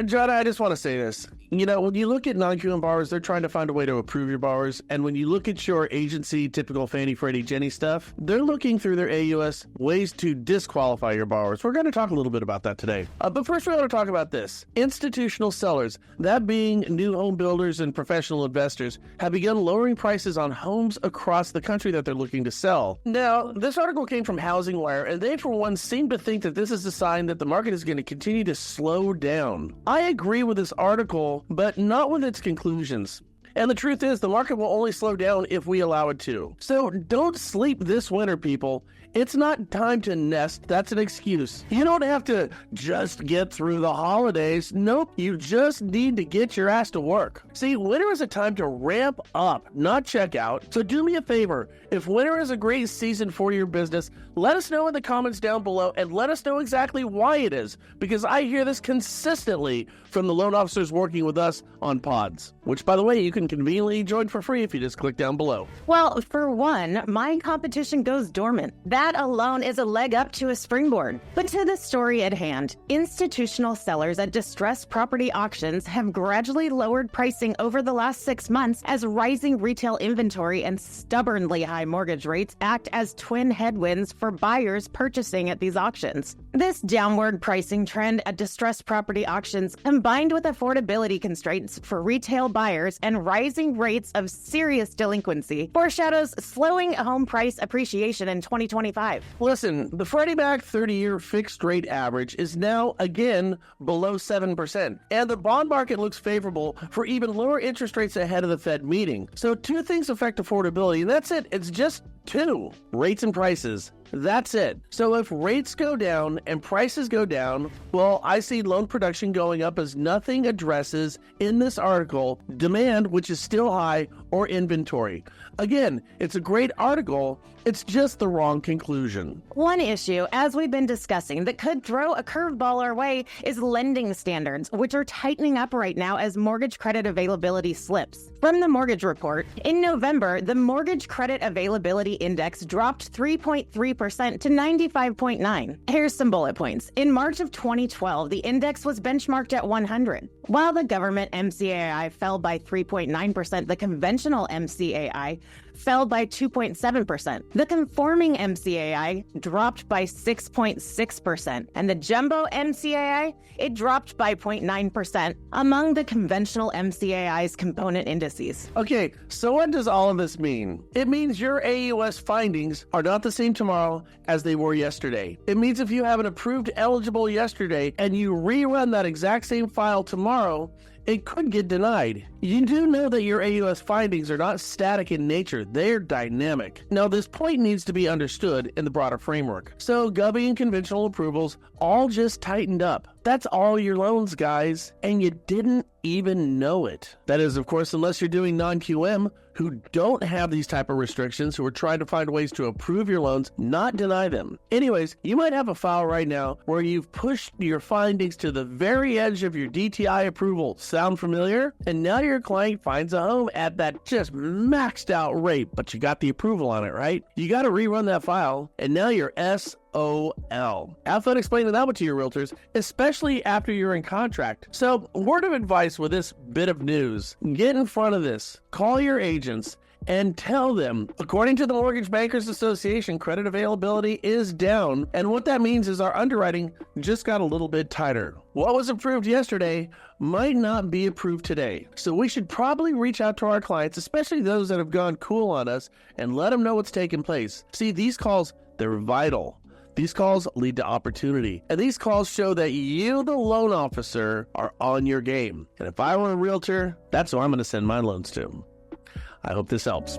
John, I just want to say this. You know, when you look at non-QM borrowers, they're trying to find a way to approve your borrowers. And when you look at your agency, typical Fannie, Freddie, Ginnie stuff, they're looking through their AUS ways to disqualify your borrowers. We're going to talk a little bit about that today. But first, we want to talk about this. Institutional sellers, that being new home builders and professional investors, have begun lowering prices on homes across the country that they're looking to sell. Now, this article came from Housing Wire, and they, for one, seem to think that this is a sign that the market is going to continue to slow down. I agree with this article, but not with its conclusions. And the truth is, the market will only slow down if we allow it to. So don't sleep this winter, people. It's not time to nest. That's an excuse. You don't have to just get through the holidays. Nope, you just need to get your ass to work. See, winter is a time to ramp up, not check out. So do me a favor. If winter is a great season for your business, let us know in the comments down below and let us know exactly why it is, because I hear this consistently from the loan officers working with us on pods, which, by the way, you can conveniently join for free if you just click down below. Well, for one, my competition goes dormant. That alone is a leg up to a springboard. But to the story at hand, institutional sellers at distressed property auctions have gradually lowered pricing over the last 6 months as rising retail inventory and stubbornly high mortgage rates act as twin headwinds for buyers purchasing at these auctions. This downward pricing trend at distressed property auctions, combined with affordability constraints for retail buyers and rising rates of serious delinquency, foreshadows slowing home price appreciation in 2025. Listen, the Freddie Mac 30-year fixed rate average is now again below 7%, and the bond market looks favorable for even lower interest rates ahead of the Fed meeting. So two things affect affordability, and that's it. It's just two: rates and prices. That's it. So if rates go down and prices go down, well, I see loan production going up as nothing addresses in this article demand, which is still high, or inventory. Again, it's a great article. It's just the wrong conclusion. One issue, as we've been discussing, that could throw a curveball our way is lending standards, which are tightening up right now as mortgage credit availability slips. From the mortgage report, in November, the Mortgage Credit Availability Index dropped 3.3% to 95.9. Here's some bullet points. In March of 2012, the index was benchmarked at 100. While the government MCAI fell by 3.9%, the conventional MCAI fell by 2.7%. The conforming MCAI dropped by 6.6%, and the jumbo MCAI, it dropped by 0.9% among the conventional MCAI's component indices. Okay, so what does all of this mean? It means your AUS findings are not the same tomorrow as they were yesterday. It means if you have an approved eligible yesterday and you rerun that exact same file tomorrow, it could get denied. You do know that your AUS findings are not static in nature, they're dynamic. Now, this point needs to be understood in the broader framework. So, Govy and conventional approvals all just tightened up. That's all your loans, guys, and you didn't even know it. That is, of course, unless you're doing non-QM, who don't have these type of restrictions, who are trying to find ways to approve your loans, not deny them. Anyways, you might have a file right now where you've pushed your findings to the very edge of your DTI approval. Sound familiar? And now your client finds a home at that just maxed out rate, but you got the approval on it, right? You got to rerun that file, and now you're SOL. Have fun explaining that one to your realtors, especially after you're in contract. So, word of advice with this bit of news: get in front of this. Call your agents and tell them, according to the Mortgage Bankers Association, credit availability is down. And what that means is our underwriting just got a little bit tighter. What was approved yesterday might not be approved today. So we should probably reach out to our clients, especially those that have gone cool on us, and let them know what's taking place. See, these calls, they're vital. These calls lead to opportunity, and these calls show that you, the loan officer, are on your game. And if I were a realtor, that's who I'm going to send my loans to. I hope this helps.